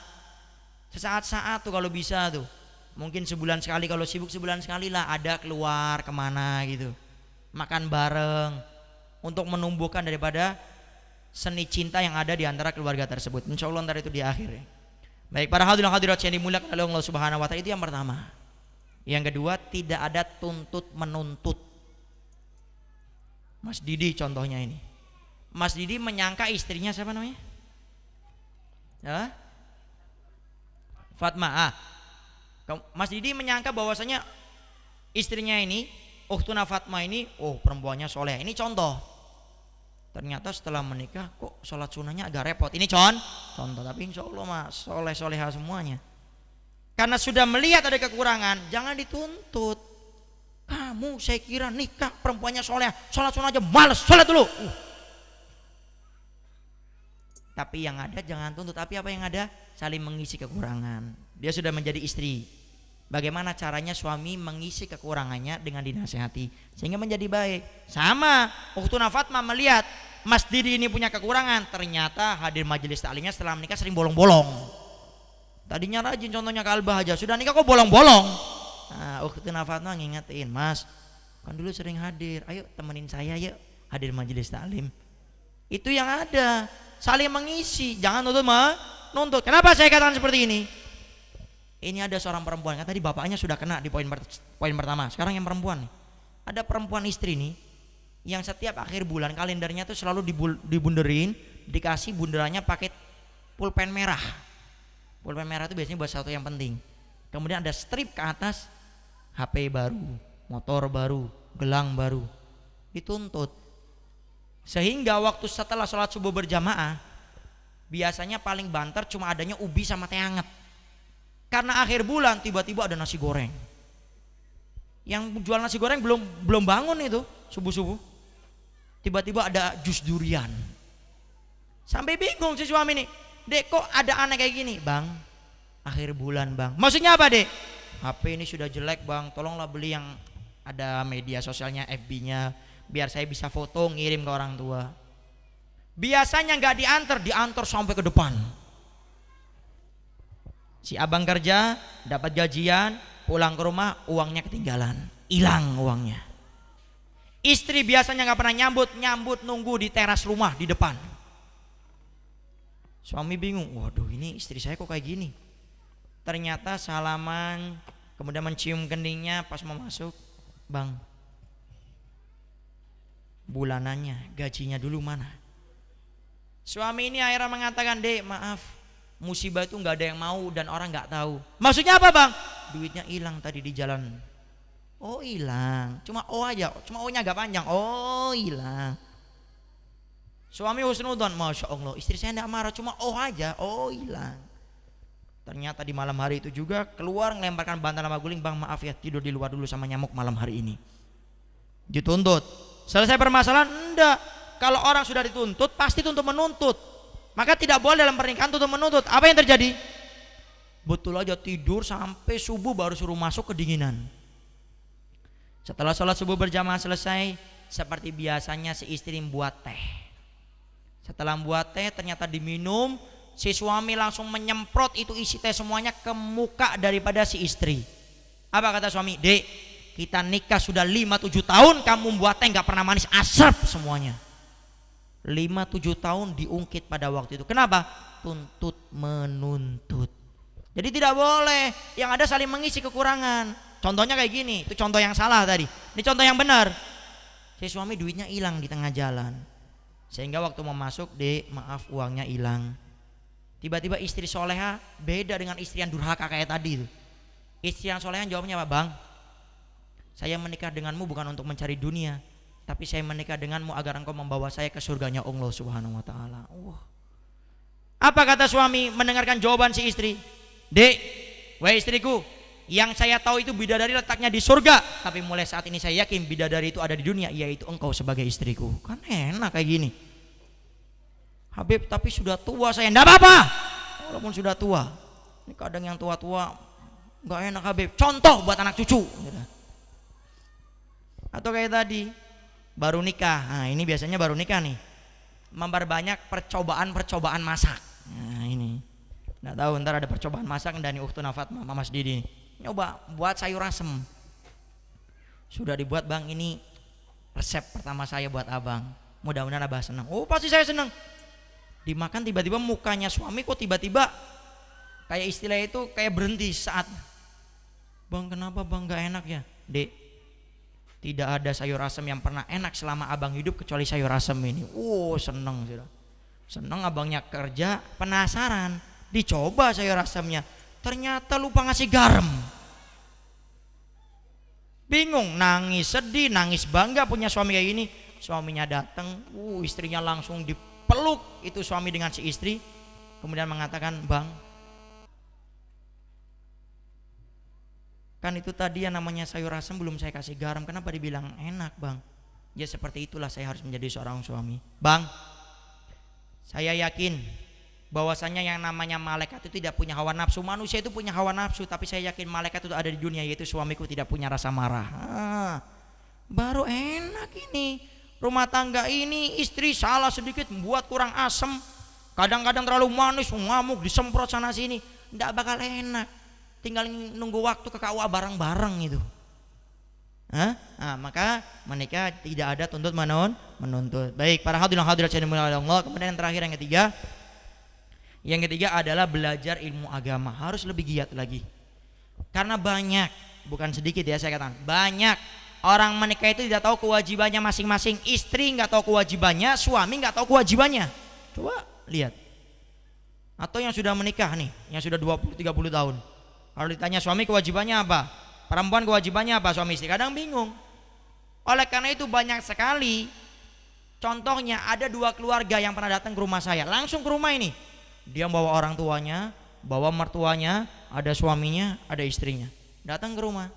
Sesaat-saat tuh kalau bisa tuh. Mungkin sebulan sekali, kalau sibuk sebulan sekali lah ada keluar kemana gitu. Makan bareng. Untuk menumbuhkan daripada seni cinta yang ada di antara keluarga tersebut. Insya Allah ntar itu di akhir ya. Baik, para hadirin hadirat yang dimuliakan oleh Allah Subhanahu wa taala, itu yang pertama. Yang kedua, tidak ada tuntut menuntut. Mas Didi contohnya ini. Mas Didi menyangka istrinya siapa namanya? Ya? Fatma. Mas Didi menyangka bahwasanya istrinya ini, Ukhtuna Fatma ini, perempuannya soleh. Ini contoh. Ternyata setelah menikah kok sholat sunahnya agak repot. Ini contoh. Tapi insya Allah mah soleh-soleha semuanya. Karena sudah melihat ada kekurangan, jangan dituntut. Kamu saya kira nikah perempuannya soleh, sholat sunah aja males, sholat dulu. Tapi yang ada jangan tuntut. Tapi apa yang ada? Saling mengisi kekurangan. Dia sudah menjadi istri. Bagaimana caranya suami mengisi kekurangannya dengan dinasehati sehingga menjadi baik. Sama Ukhtuna Fatma melihat Mas Didi ini punya kekurangan, ternyata hadir majelis taklimnya setelah menikah sering bolong-bolong. Tadinya rajin, contohnya ke Al-Bahjah, sudah nikah kok bolong-bolong. Nah, Ukhtuna Fatma ngingetin, Mas kan dulu sering hadir, ayo temenin saya yuk hadir majelis taklim. Itu yang ada, saling mengisi, jangan nuntut. Kenapa saya katakan seperti ini? Ini ada seorang perempuan, kan tadi bapaknya sudah kena di poin pertama. Sekarang yang perempuan nih. Ada perempuan istri nih yang setiap akhir bulan kalendernya tuh selalu dibunderin, dikasih bunderannya pakai pulpen merah. Pulpen merah itu biasanya buat sesuatu yang penting. Kemudian ada strip ke atas, HP baru, motor baru, gelang baru. Dituntut. Sehingga waktu setelah sholat subuh berjamaah, biasanya paling banter cuma adanya ubi sama teh hangat. Karena akhir bulan tiba-tiba ada nasi goreng. Yang jual nasi goreng belum bangun itu subuh-subuh. Tiba-tiba ada jus durian. Sampai bingung si suami nih. Dek, kok ada aneh kayak gini? Bang, akhir bulan bang. Maksudnya apa dek? HP ini sudah jelek bang, tolonglah beli yang ada media sosialnya, FB-nya, biar saya bisa foto ngirim ke orang tua. Biasanya nggak diantar sampai ke depan. Si abang kerja, dapat gajian, pulang ke rumah uangnya ketinggalan, hilang uangnya. Istri biasanya nggak pernah nyambut nunggu di teras rumah di depan. Suami bingung, waduh ini istri saya kok kayak gini. Ternyata salaman, kemudian mencium keningnya pas mau masuk, bang, bulanannya, gajinya dulu mana? Suami ini akhirnya mengatakan, dek maaf, musibah itu nggak ada yang mau dan orang nggak tahu. Maksudnya apa bang? Duitnya hilang tadi di jalan. Oh hilang, cuma O aja, cuma O nya agak panjang. Oh hilang. Suami husnudzon, masya Allah, istri saya nggak marah, cuma O aja. Oh hilang. Ternyata di malam hari itu juga keluar melemparkan bantal sama guling, bang maaf ya tidur di luar dulu sama nyamuk malam hari ini. Dituntut. Selesai permasalahan? Enggak. Kalau orang sudah dituntut pasti tuntut menuntut. Maka tidak boleh dalam pernikahan tuntut menuntut. Apa yang terjadi? Betul aja tidur sampai subuh baru suruh masuk kedinginan. Setelah sholat subuh berjamaah selesai, seperti biasanya si istri membuat teh. Setelah membuat teh ternyata diminum, Si suami langsung menyemprot itu isi teh semuanya ke muka daripada si istri. Apa kata suami? Dek, kita nikah sudah 5-7 tahun, kamu buat teh nggak pernah manis, asap semuanya. 5-7 tahun diungkit pada waktu itu. Kenapa? Tuntut menuntut. Jadi tidak boleh, yang ada saling mengisi kekurangan. Contohnya kayak gini, itu contoh yang salah tadi. Ini contoh yang benar. Si suami duitnya hilang di tengah jalan, sehingga waktu mau masuk, Dek, maaf uangnya hilang. Tiba-tiba istri soleha beda dengan istri yang durhaka kayak tadi itu. Istri yang soleha jawabnya apa? Bang, saya menikah denganmu bukan untuk mencari dunia, tapi saya menikah denganmu agar engkau membawa saya ke surganya Allah Subhanahu wa ta'ala. Apa kata suami mendengarkan jawaban si istri? Dek, wahai istriku, yang saya tahu itu bidadari letaknya di surga, tapi mulai saat ini saya yakin bidadari itu ada di dunia, yaitu engkau sebagai istriku. Kan enak kayak gini. Habib, tapi sudah tua saya. Enggak apa-apa, walaupun sudah tua. Ini kadang yang tua-tua nggak enak Habib. Contoh buat anak cucu. Atau kayak tadi baru nikah. Nah ini biasanya baru nikah nih, memperbanyak percobaan masak. Nah ini nggak tahu ntar ada percobaan masak dari Ukhtuna Fatma, Mas Didi. Nyoba buat sayur asem. Sudah dibuat, Bang, ini resep pertama saya buat abang. Mudah-mudahan abah senang. Oh pasti saya senang. Dimakan tiba-tiba mukanya suami kok tiba-tiba kayak istilah itu kayak berhenti saat, Bang kenapa Bang nggak enak ya? Dek, tidak ada sayur asem yang pernah enak selama abang hidup kecuali sayur asem ini. Seneng sudah. Seneng abangnya kerja, penasaran, dicoba sayur asemnya, ternyata lupa ngasih garam. Bingung, nangis sedih, nangis bangga punya suami kayak gini. Suaminya datang, istrinya langsung dipeluk itu suami dengan si istri, kemudian mengatakan, Bang, kan itu tadi yang namanya sayur asam belum saya kasih garam, kenapa dibilang enak, Bang? Ya seperti itulah saya harus menjadi seorang suami. Bang, saya yakin bahwasanya yang namanya malaikat itu tidak punya hawa nafsu. Manusia itu punya hawa nafsu, tapi saya yakin malaikat itu ada di dunia, yaitu suamiku tidak punya rasa marah. Baru enak ini. Rumah tangga ini istri salah sedikit membuat kurang asam, kadang-kadang terlalu manis, ngamuk, disemprot sana sini, tidak bakal enak. Tinggal nunggu waktu ke KUA bareng-bareng itu. Maka menikah tidak ada tuntut menuntut. Baik, para hadirin hadirat yang dimuliakan Allah. Kemudian yang terakhir, yang ketiga adalah belajar ilmu agama. Harus lebih giat lagi. Karena banyak, bukan sedikit ya saya katakan, banyak orang menikah itu tidak tahu kewajibannya masing-masing. Istri nggak tahu kewajibannya, suami nggak tahu kewajibannya. Coba lihat. Atau yang sudah menikah nih, yang sudah 20-30 tahun, kalau ditanya suami kewajibannya apa, perempuan kewajibannya apa, suami istri kadang bingung. Oleh karena itu banyak sekali contohnya, ada 2 keluarga yang pernah datang ke rumah saya, langsung ke rumah ini, dia bawa orang tuanya, bawa mertuanya, ada suaminya, ada istrinya, datang ke rumah.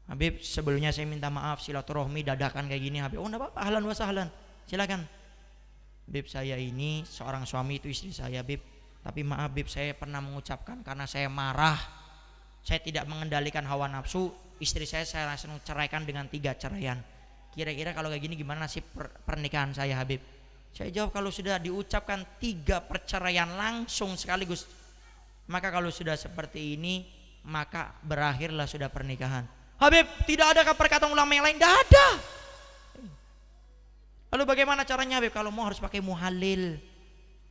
Habib, sebelumnya saya minta maaf, silaturahmi dadakan kayak gini. Habib, enggak apa-apa, ahlan wa sahlan, silakan. Habib, saya ini seorang suami, itu istri saya, Habib, tapi maaf Habib, saya pernah mengucapkan karena saya marah, saya tidak mengendalikan hawa nafsu, istri saya langsung ceraikan dengan 3 ceraian. Kira-kira kalau kayak gini gimana nasib pernikahan saya, Habib? Saya jawab, kalau sudah diucapkan 3 perceraian langsung sekaligus, maka kalau sudah seperti ini, maka berakhirlah sudah pernikahan. Habib, tidak ada perkataan ulama yang lain? Tidak ada. Lalu bagaimana caranya, Habib? Kalau mau harus pakai muhalil.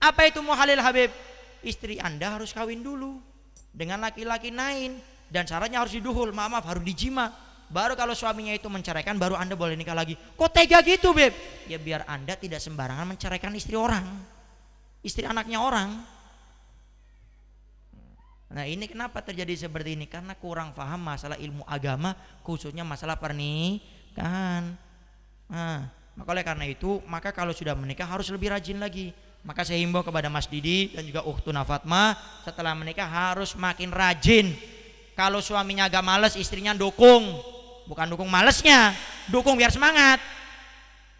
Apa itu muhalil, Habib? Istri Anda harus kawin dulu dengan laki-laki lain, dan syaratnya harus diduhul, maaf harus dijima. Baru kalau suaminya itu menceraikan, baru Anda boleh nikah lagi. Kok tega gitu, Beb? Ya biar Anda tidak sembarangan menceraikan istri orang, istri anaknya orang. Nah ini kenapa terjadi seperti ini? Karena kurang paham masalah ilmu agama, khususnya masalah pernikahan. Maka oleh karena itu, maka kalau sudah menikah harus lebih rajin lagi. Maka saya himbau kepada Mas Didi dan juga Ukhtuna Fatma, setelah menikah harus makin rajin. Kalau suaminya agak males, istrinya dukung, bukan dukung malesnya, dukung biar semangat.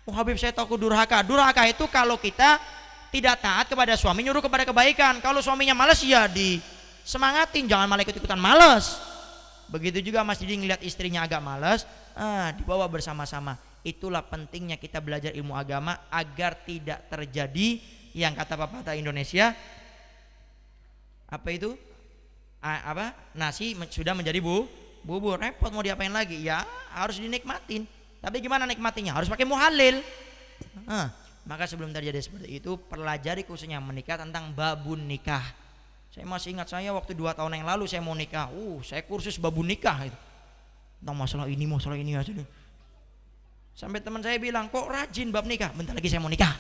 Habib, saya tahu durhaka. Durhaka itu kalau kita tidak taat kepada suami, nyuruh kepada kebaikan. Kalau suaminya males, ya disemangatin, jangan malah ikut-ikutan males. Begitu juga Mas Didi ngeliat istrinya agak males, dibawa bersama-sama. Itulah pentingnya kita belajar ilmu agama agar tidak terjadi yang kata pepatah Indonesia, apa itu? Nasi sudah menjadi bubur. Repot mau diapain lagi? Ya harus dinikmatin. Tapi gimana nikmatinya? Harus pakai muhalil. Maka sebelum terjadi seperti itu, pelajari khususnya menikah tentang babun nikah. Saya masih ingat, saya waktu 2 tahun yang lalu saya mau nikah. Saya kursus babun nikah itu. Tentang masalah ini aja. Sampai teman saya bilang, kok rajin bab nikah? Bentar lagi saya mau nikah.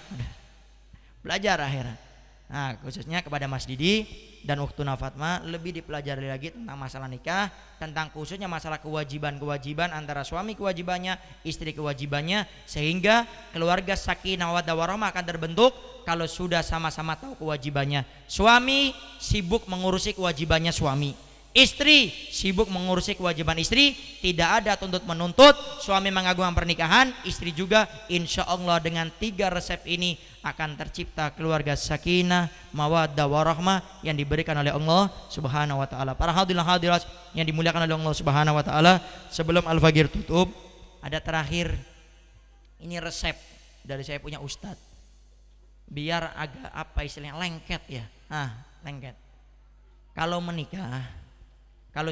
Belajar akhirnya. Nah, khususnya kepada Mas Didi dan Ukhtuna Fatma, lebih dipelajari lagi tentang masalah nikah, tentang khususnya masalah kewajiban antara suami kewajibannya, istri kewajibannya, sehingga keluarga sakinah mawaddah warahmah akan terbentuk kalau sudah sama-sama tahu kewajibannya. Suami sibuk mengurusi kewajibannya suami, istri sibuk mengurusi kewajiban istri. Tidak ada tuntut menuntut, suami mengagungkan pernikahan, istri juga. Insya Allah dengan 3 resep ini akan tercipta keluarga sakinah mawaddah warahmah yang diberikan oleh Allah Subhanahu wa taala. Para hadirin hadirat yang dimuliakan oleh Allah Subhanahu wa taala, sebelum Al-Fajr tutup, ada terakhir ini resep dari saya punya ustadz. Biar agak apa istilahnya, lengket ya. Lengket. Kalau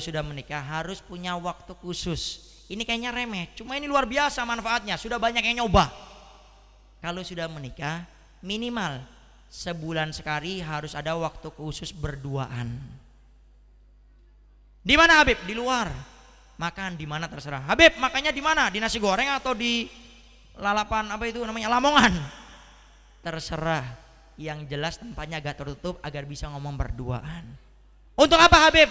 sudah menikah harus punya waktu khusus. Ini kayaknya remeh, cuma ini luar biasa manfaatnya. Sudah banyak yang nyoba. Kalau sudah menikah, minimal sebulan sekali harus ada waktu khusus berduaan. Di mana Habib? Di luar. Makan di mana terserah. Habib makannya di mana? Di nasi goreng atau di lalapan apa itu namanya, Lamongan? Terserah. Yang jelas tempatnya agak tertutup agar bisa ngomong berduaan. Untuk apa Habib?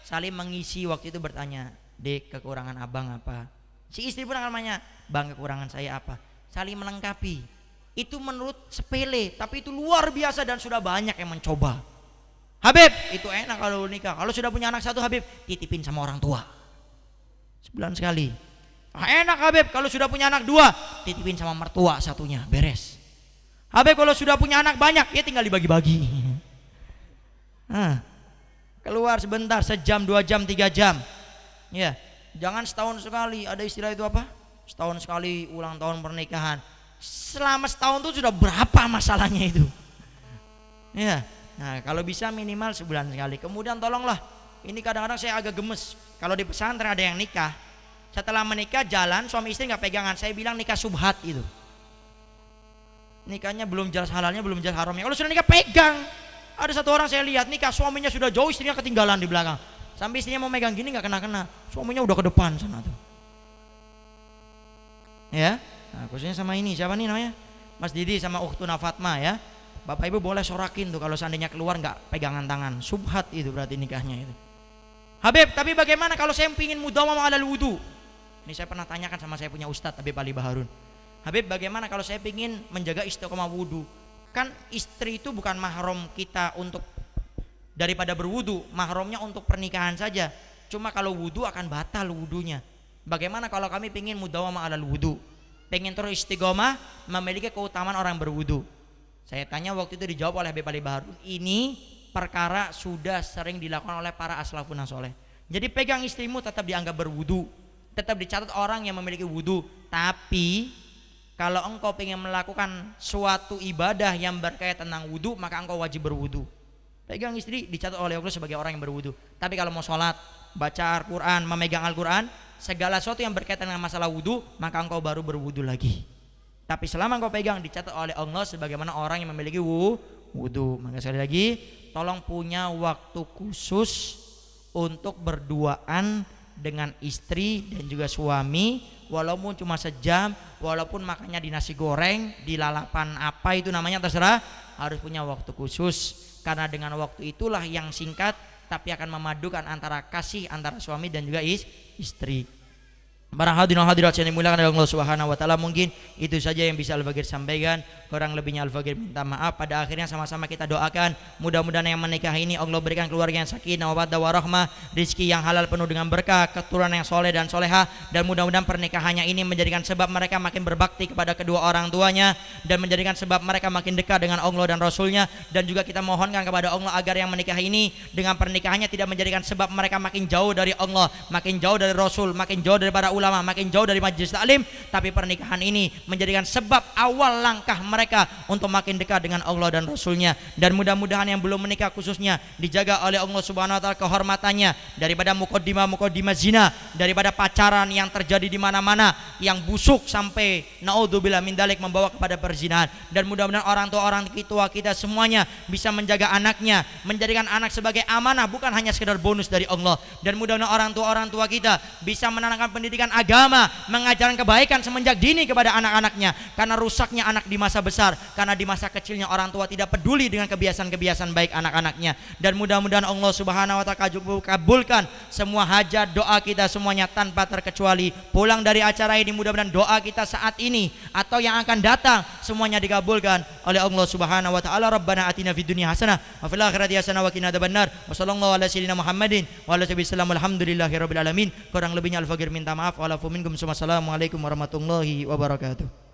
Saling mengisi waktu itu, bertanya, Dek, kekurangan abang apa? Si istri pun akan nanya, Bang, kekurangan saya apa? Saling melengkapi. Itu menurut sepele, tapi itu luar biasa dan sudah banyak yang mencoba. Habib, itu enak kalau nikah. Kalau sudah punya anak 1 Habib, titipin sama orang tua sebulan sekali. Enak Habib, kalau sudah punya anak 2, titipin sama mertua 1-nya, beres. Habib, kalau sudah punya anak banyak, ya tinggal dibagi-bagi. Keluar sebentar, sejam, 2 jam, 3 jam. Ya, jangan setahun sekali. Ada istilah itu apa? Setahun sekali ulang tahun pernikahan. Selama setahun itu sudah berapa masalahnya itu? Ya, nah kalau bisa minimal sebulan sekali. Kemudian tolonglah, ini kadang-kadang saya agak gemes. Kalau di pesantren ada yang nikah, setelah menikah jalan suami istri nggak pegangan. Saya bilang nikah subhat itu. Nikahnya belum jelas halalnya, belum jelas haramnya. Kalau sudah nikah pegang. Ada 1 orang saya lihat nikah, suaminya sudah jauh, istrinya ketinggalan di belakang. Sampai istrinya mau megang gini nggak kena-kena, suaminya udah ke depan sana tuh. Ya, nah, khususnya sama ini siapa nih namanya? Mas Didi sama Ukhtuna Fatma ya. Bapak Ibu boleh sorakin tuh kalau seandainya keluar nggak pegangan tangan. Subhat itu berarti nikahnya itu. Habib, tapi bagaimana kalau saya ingin mudawamah alal wudu? Ini saya pernah tanyakan sama saya punya Ustadz Habib Ali Baharun. Habib, bagaimana kalau saya ingin menjaga istiqomah wudu? Kan istri itu bukan mahram kita untuk daripada berwudu, mahramnya untuk pernikahan saja. Cuma kalau wudu akan batal wudunya. Bagaimana kalau kami ingin mudawamah alal wudu, pengen terus istiqomah, memiliki keutamaan orang berwudu? Saya tanya waktu itu, dijawab oleh Habib Ali Baharun, ini perkara sudah sering dilakukan oleh para aslafun soleh. Jadi pegang istrimu tetap dianggap berwudu, tetap dicatat orang yang memiliki wudu. Tapi kalau engkau ingin melakukan suatu ibadah yang berkaitan tentang wudu, maka engkau wajib berwudu. Pegang istri dicatat oleh Allah sebagai orang yang berwudu. Tapi kalau mau sholat, baca Al-Quran, memegang Al-Quran, segala sesuatu yang berkaitan dengan masalah wudu, maka engkau baru berwudu lagi. Tapi selama engkau pegang, dicatat oleh Allah sebagaimana orang yang memiliki wudu. Maka sekali lagi, tolong punya waktu khusus untuk berduaan dengan istri dan juga suami, walaupun cuma sejam, walaupun makannya di nasi goreng, di lalapan apa itu namanya terserah, harus punya waktu khusus. Karena dengan waktu itulah yang singkat tapi akan memadukan antara kasih antara suami dan juga istri. Para hadirin hadirat yang dimuliakan oleh Allah Subhanahu wa taala, mungkin itu saja yang bisa Al-Faqir sampaikan. Kurang lebihnya Al-Faqir minta maaf. Pada akhirnya sama-sama kita doakan mudah-mudahan yang menikah ini Allah berikan keluarga yang sakinah mawaddah warahmah, rezeki yang halal penuh dengan berkah, keturunan yang soleh dan solehah, dan mudah-mudahan pernikahannya ini menjadikan sebab mereka makin berbakti kepada kedua orang tuanya dan menjadikan sebab mereka makin dekat dengan Allah dan Rasulnya. Dan juga kita mohonkan kepada Allah agar yang menikah ini dengan pernikahannya tidak menjadikan sebab mereka makin jauh dari Allah, makin jauh dari Rasul, makin jauh dari para ulama makin jauh dari majelis taklim, tapi pernikahan ini menjadikan sebab awal langkah mereka untuk makin dekat dengan Allah dan Rasulnya. Dan mudah-mudahan yang belum menikah khususnya dijaga oleh Allah Subhanahu wa taala kehormatannya daripada mukaddimah zina, daripada pacaran yang terjadi di mana-mana yang busuk sampai naudzubillah min dzalik membawa kepada perzinahan. Dan mudah-mudahan orang tua kita semuanya bisa menjaga anaknya, menjadikan anak sebagai amanah, bukan hanya sekedar bonus dari Allah. Dan mudah-mudahan orang tua kita bisa menanamkan pendidikan agama, mengajarkan kebaikan semenjak dini kepada anak-anaknya, karena rusaknya anak di masa besar, karena di masa kecilnya orang tua tidak peduli dengan kebiasaan-kebiasaan baik anak-anaknya. Dan mudah-mudahan Allah Subhanahu wa taala kabulkan semua hajat doa kita semuanya tanpa terkecuali. Pulang dari acara ini mudah-mudahan doa kita saat ini atau yang akan datang semuanya dikabulkan oleh Allah Subhanahu wa taala. Rabbana atina fid dunya hasanah wa fil akhirati hasanah wa qina adzabannar. Wa sallallahu ala sayyidina Muhammadin wa ala alihi wasallam. Alhamdulillahirabbil alamin. Kurang lebihnya al-fakir minta maaf. Walafu minkum. Wassalamualaikum warahmatullahi wabarakatuh.